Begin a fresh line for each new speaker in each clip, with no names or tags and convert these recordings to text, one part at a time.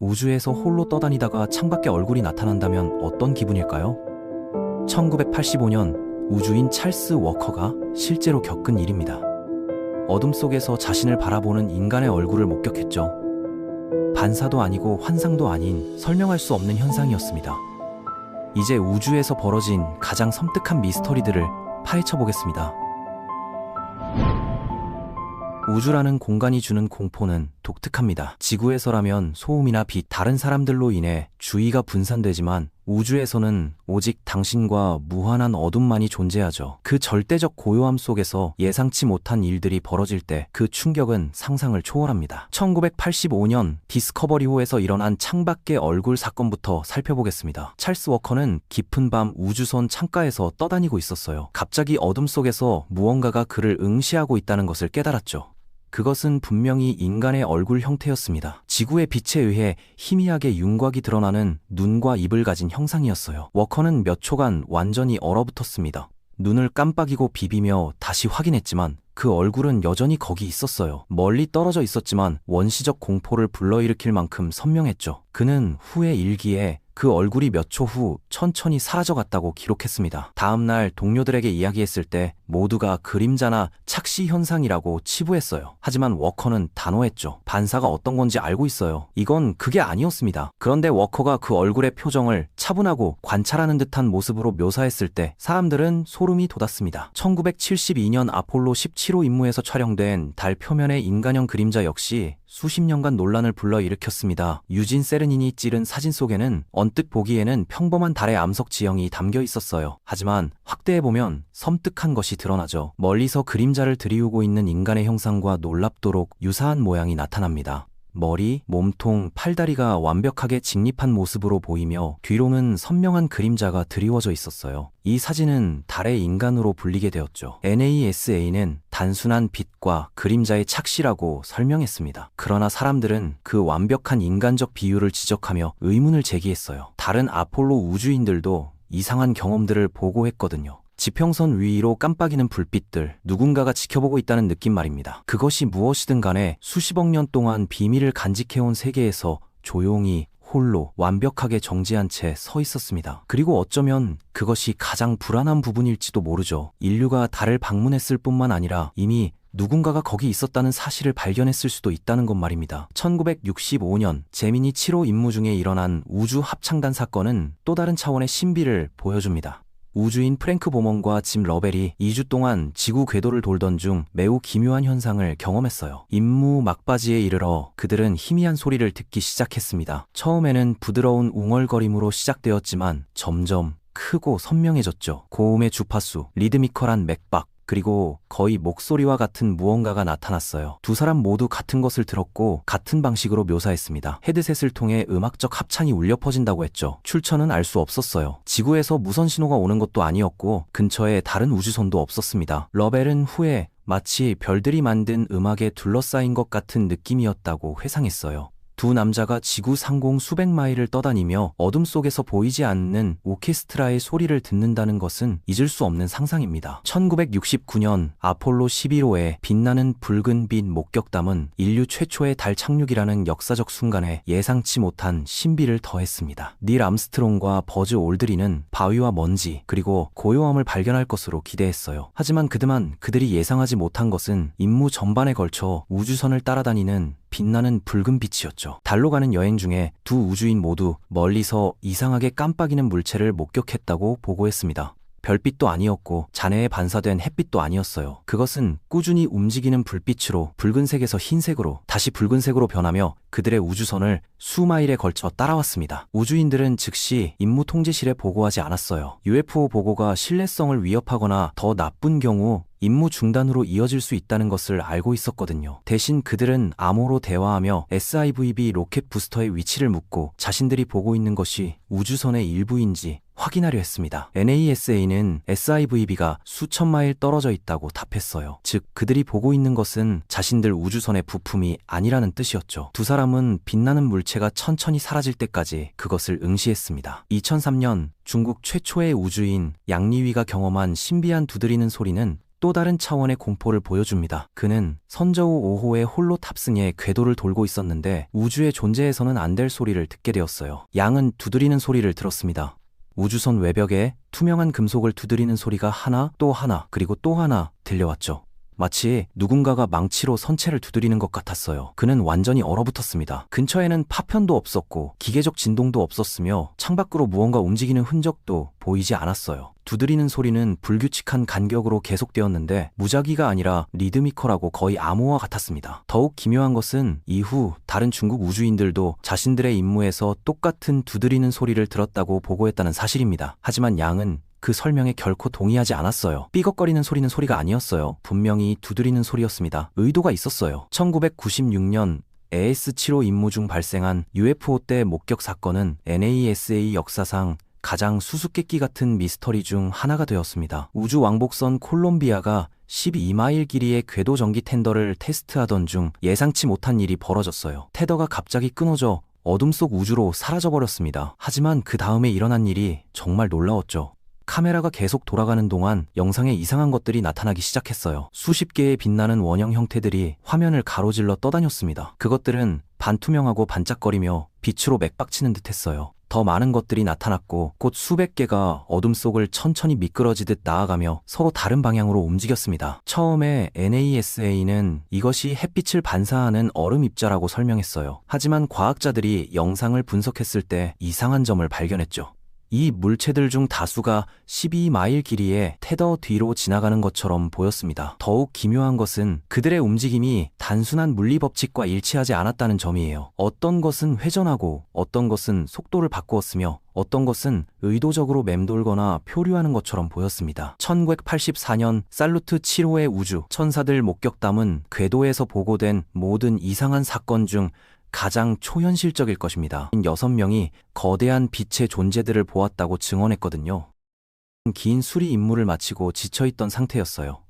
우주에서 홀로 떠다니다가 창밖에 얼굴이 나타난다면 어떤 기분일까요? 1985년 우주인 찰스 워커가 실제로 겪은 일입니다. 어둠 속에서 자신을 바라보는 인간의 얼굴을 목격했죠. 반사도 아니고 환상도 아닌 설명할 수 없는 현상이었습니다. 이제 우주에서 벌어진 가장 섬뜩한 미스터리들을 파헤쳐 보겠습니다. 우주라는 공간이 주는 공포는 독특합니다. 지구에서라면 소음이나 빛, 다른 사람들로 인해 주의가 분산되지만 우주에서는 오직 당신과 무한한 어둠만이 존재하죠. 그 절대적 고요함 속에서 예상치 못한 일들이 벌어질 때 그 충격은 상상을 초월합니다. 1985년 디스커버리호에서 일어난 창밖의 얼굴 사건부터 살펴보겠습니다. 찰스 워커는 깊은 밤 우주선 창가에서 떠다니고 있었어요. 갑자기 어둠 속에서 무언가가 그를 응시하고 있다는 것을 깨달았죠. 그것은 분명히 인간의 얼굴 형태였습니다. 지구의 빛에 의해 희미하게 윤곽이 드러나는 눈과 입을 가진 형상이었어요. 워커는 몇 초간 완전히 얼어붙었습니다. 눈을 깜빡이고 비비며 다시 확인했지만 그 얼굴은 여전히 거기 있었어요. 멀리 떨어져 있었지만 원시적 공포를 불러일으킬 만큼 선명했죠. 그는 후에 일기에 그 얼굴이 몇 초 후 천천히 사라져갔다고 기록했습니다. 다음날 동료들에게 이야기했을 때 모두가 그림자나 착시 현상이라고 치부했어요. 하지만 워커는 단호했죠. 반사가 어떤 건지 알고 있어요. 이건 그게 아니었습니다. 그런데 워커가 그 얼굴의 표정을 차분하고 관찰하는 듯한 모습으로 묘사했을 때 사람들은 소름이 돋았습니다. 1972년 아폴로 17호 임무에서 촬영된 달 표면의 인간형 그림자 역시 수십 년간 논란을 불러일으켰습니다. 유진 세르닌이 찌른 사진 속에는 언뜻 보기에는 평범한 달의 암석 지형이 담겨 있었어요. 하지만 확대해보면 섬뜩한 것이 드러나죠. 멀리서 그림자를 들이우고 있는 인간의 형상과 놀랍도록 유사한 모양이 나타납니다. 머리, 몸통, 팔다리가 완벽하게 직립한 모습으로 보이며 뒤로는 선명한 그림자가 드리워져 있었어요. 이 사진은 달의 인간으로 불리게 되었죠. NASA는 단순한 빛과 그림자의 착시라고 설명했습니다. 그러나 사람들은 그 완벽한 인간적 비율을 지적하며 의문을 제기했어요. 다른 아폴로 우주인들도 이상한 경험들을 보고했거든요. 지평선 위로 깜빡이는 불빛들, 누군가가 지켜보고 있다는 느낌 말입니다. 그것이 무엇이든 간에 수십억 년 동안 비밀을 간직해온 세계에서 조용히 홀로 완벽하게 정지한 채 서 있었습니다. 그리고 어쩌면 그것이 가장 불안한 부분일지도 모르죠. 인류가 달을 방문했을 뿐만 아니라 이미 누군가가 거기 있었다는 사실을 발견했을 수도 있다는 것 말입니다. 1965년 제미니 7호 임무 중에 일어난 우주 합창단 사건은 또 다른 차원의 신비를 보여줍니다. 우주인 프랭크 보먼과 짐 러벨이 2주 동안 지구 궤도를 돌던 중 매우 기묘한 현상을 경험했어요. 임무 막바지에 이르러 그들은 희미한 소리를 듣기 시작했습니다. 처음에는 부드러운 웅얼거림으로 시작되었지만 점점 크고 선명해졌죠. 고음의 주파수, 리드미컬한 맥박, 그리고 거의 목소리와 같은 무언가가 나타났어요. 두 사람 모두 같은 것을 들었고 같은 방식으로 묘사했습니다. 헤드셋을 통해 음악적 합창이 울려 퍼진다고 했죠. 출처는 알 수 없었어요. 지구에서 무선 신호가 오는 것도 아니었고 근처에 다른 우주선도 없었습니다. 러벨은 후에 마치 별들이 만든 음악에 둘러싸인 것 같은 느낌이었다고 회상했어요. 두 남자가 지구 상공 수백 마일을 떠다니며 어둠 속에서 보이지 않는 오케스트라의 소리를 듣는다는 것은 잊을 수 없는 상상입니다. 1969년 아폴로 11호의 빛나는 붉은 빛 목격담은 인류 최초의 달 착륙이라는 역사적 순간에 예상치 못한 신비를 더했습니다. 닐 암스트롱과 버즈 올드린은 바위와 먼지 그리고 고요함을 발견할 것으로 기대했어요. 하지만 그들이 예상하지 못한 것은 임무 전반에 걸쳐 우주선을 따라다니는 빛나는 붉은 빛이었죠. 달로 가는 여행 중에 두 우주인 모두 멀리서 이상하게 깜빡이는 물체를 목격했다고 보고했습니다. 별빛도 아니었고 잔해에 반사된 햇빛도 아니었어요. 그것은 꾸준히 움직이는 불빛으로 붉은색에서 흰색으로 다시 붉은색으로 변하며 그들의 우주선을 수마일에 걸쳐 따라왔습니다. 우주인들은 즉시 임무 통제실에 보고하지 않았어요. UFO 보고가 신뢰성을 위협하거나 더 나쁜 경우 임무 중단으로 이어질 수 있다는 것을 알고 있었거든요. 대신 그들은 암호로 대화하며 SIVB 로켓 부스터의 위치를 묻고 자신들이 보고 있는 것이 우주선의 일부인지 확인하려 했습니다. NASA는 SIVB가 수천 마일 떨어져 있다고 답했어요. 즉 그들이 보고 있는 것은 자신들 우주선의 부품이 아니라는 뜻이었죠. 두 사람은 빛나는 물체가 천천히 사라질 때까지 그것을 응시했습니다. 2003년 중국 최초의 우주인 양리위가 경험한 신비한 두드리는 소리는 또 다른 차원의 공포를 보여줍니다. 그는 선저우 5호에 홀로 탑승해 궤도를 돌고 있었는데 우주의 존재에서는 안 될 소리를 듣게 되었어요. 양은 두드리는 소리를 들었습니다. 우주선 외벽에 투명한 금속을 두드리는 소리가 하나 또 하나 그리고 또 하나 들려왔죠. 마치 누군가가 망치로 선체를 두드리는 것 같았어요. 그는 완전히 얼어붙었습니다. 근처에는 파편도 없었고 기계적 진동도 없었으며 창밖으로 무언가 움직이는 흔적도 보이지 않았어요. 두드리는 소리는 불규칙한 간격으로 계속되었는데 무작위가 아니라 리드미컬하고 거의 암호와 같았습니다. 더욱 기묘한 것은 이후 다른 중국 우주인들도 자신들의 임무에서 똑같은 두드리는 소리를 들었다고 보고했다는 사실입니다. 하지만 양은 그 설명에 결코 동의하지 않았어요. 삐걱거리는 소리는 소리가 아니었어요. 분명히 두드리는 소리였습니다. 의도가 있었어요. 1996년 AS-7호 임무 중 발생한 UFO 때 목격 사건은 NASA 역사상 가장 수수께끼 같은 미스터리 중 하나가 되었습니다. 우주 왕복선 콜롬비아가 12마일 길이의 궤도 전기 텐더를 테스트하던 중 예상치 못한 일이 벌어졌어요. 테더가 갑자기 끊어져 어둠 속 우주로 사라져버렸습니다. 하지만 그 다음에 일어난 일이 정말 놀라웠죠. 카메라가 계속 돌아가는 동안 영상에 이상한 것들이 나타나기 시작했어요. 수십 개의 빛나는 원형 형태들이 화면을 가로질러 떠다녔습니다. 그것들은 반투명하고 반짝거리며 빛으로 맥박치는 듯했어요. 더 많은 것들이 나타났고 곧 수백 개가 어둠 속을 천천히 미끄러지듯 나아가며 서로 다른 방향으로 움직였습니다. 처음에 NASA는 이것이 햇빛을 반사하는 얼음 입자라고 설명했어요. 하지만 과학자들이 영상을 분석했을 때 이상한 점을 발견했죠. 이 물체들 중 다수가 12마일 길이의 테더 뒤로 지나가는 것처럼 보였습니다. 더욱 기묘한 것은 그들의 움직임이 단순한 물리 법칙과 일치하지 않았다는 점이에요. 어떤 것은 회전하고 어떤 것은 속도를 바꾸었으며 어떤 것은 의도적으로 맴돌거나 표류하는 것처럼 보였습니다. 1984년 살루트 7호의 우주 천사들 목격담은 궤도에서 보고된 모든 이상한 사건 중 가장 초현실적일 것입니다. 6명이 거대한 빛의 존재들을 보았다고 증언했거든요. 긴 수리 임무를 마치고 지쳐있던 상태였어요.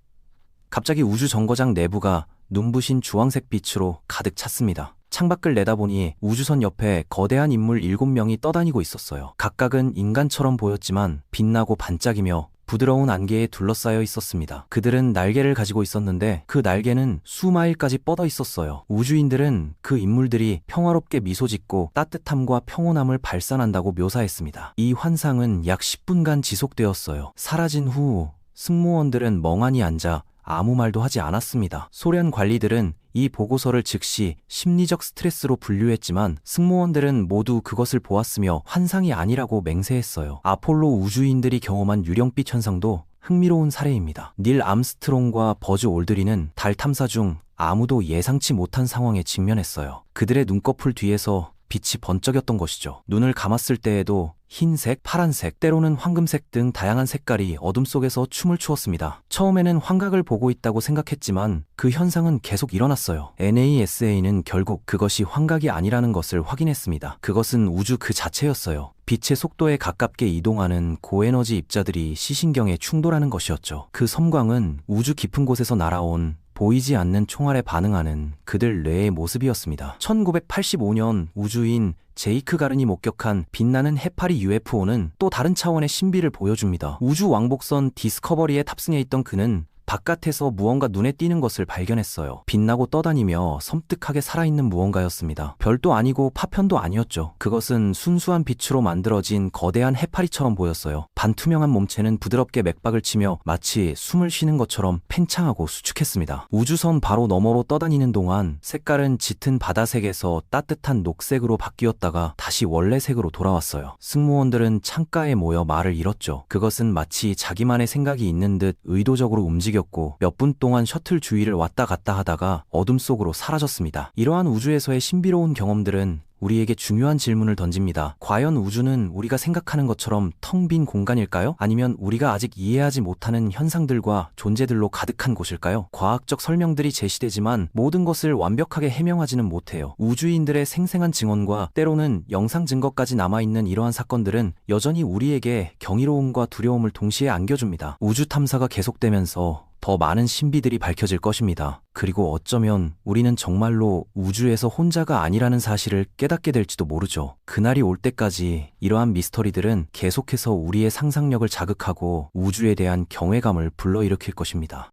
갑자기 우주 정거장 내부가 눈부신 주황색 빛으로 가득 찼습니다. 창밖을 내다보니 우주선 옆에 거대한 인물 7명이 떠다니고 있었어요. 각각은 인간처럼 보였지만 빛나고 반짝이며 부드러운 안개에 둘러싸여 있었습니다. 그들은 날개를 가지고 있었는데 그 날개는 수마일까지 뻗어 있었어요. 우주인들은 그 인물들이 평화롭게 미소 짓고 따뜻함과 평온함을 발산한다고 묘사했습니다. 이 환상은 약 10분간 지속되었어요. 사라진 후 승무원들은 멍하니 앉아 아무 말도 하지 않았습니다. 소련 관리들은 이 보고서를 즉시 심리적 스트레스로 분류했지만 승무원들은 모두 그것을 보았으며 환상이 아니라고 맹세했어요. 아폴로 우주인들이 경험한 유령빛 현상도 흥미로운 사례입니다. 닐 암스트롱과 버즈 올드린은 달 탐사 중 아무도 예상치 못한 상황에 직면했어요. 그들의 눈꺼풀 뒤에서 빛이 번쩍였던 것이죠. 눈을 감았을 때에도 흰색, 파란색, 때로는 황금색 등 다양한 색깔이 어둠 속에서 춤을 추었습니다. 처음에는 환각을 보고 있다고 생각했지만 그 현상은 계속 일어났어요. NASA는 결국 그것이 환각이 아니라는 것을 확인했습니다. 그것은 우주 그 자체였어요. 빛의 속도에 가깝게 이동하는 고에너지 입자들이 시신경에 충돌하는 것이었죠. 그 섬광은 우주 깊은 곳에서 날아온 보이지 않는 총알에 반응하는 그들 뇌의 모습이었습니다. 1985년 우주인 제이크 가른이 목격한 빛나는 해파리 UFO는 또 다른 차원의 신비를 보여줍니다. 우주 왕복선 디스커버리에 탑승해 있던 그는 바깥에서 무언가 눈에 띄는 것을 발견했어요. 빛나고 떠다니며 섬뜩하게 살아있는 무언가였습니다. 별도 아니고 파편도 아니었죠. 그것은 순수한 빛으로 만들어진 거대한 해파리처럼 보였어요. 반투명한 몸체는 부드럽게 맥박을 치며 마치 숨을 쉬는 것처럼 팽창하고 수축했습니다. 우주선 바로 너머로 떠다니는 동안 색깔은 짙은 바다색에서 따뜻한 녹색으로 바뀌었다가 다시 원래 색으로 돌아왔어요. 승무원들은 창가에 모여 말을 잃었죠. 그것은 마치 자기만의 생각이 있는 듯 의도적으로 움직였고 몇 분 동안 셔틀 주위를 왔다 갔다 하다가 어둠 속으로 사라졌습니다. 이러한 우주에서의 신비로운 경험들은 우리에게 중요한 질문을 던집니다. 과연 우주는 우리가 생각하는 것처럼 텅 빈 공간일까요? 아니면 우리가 아직 이해하지 못하는 현상들과 존재들로 가득한 곳일까요? 과학적 설명들이 제시되지만 모든 것을 완벽하게 해명하지는 못해요. 우주인들의 생생한 증언과 때로는 영상 증거까지 남아있는 이러한 사건들은 여전히 우리에게 경이로움과 두려움을 동시에 안겨줍니다. 우주 탐사가 계속되면서 더 많은 신비들이 밝혀질 것입니다. 그리고 어쩌면 우리는 정말로 우주에서 혼자가 아니라는 사실을 깨닫게 될지도 모르죠. 그날이 올 때까지 이러한 미스터리들은 계속해서 우리의 상상력을 자극하고 우주에 대한 경외감을 불러일으킬 것입니다.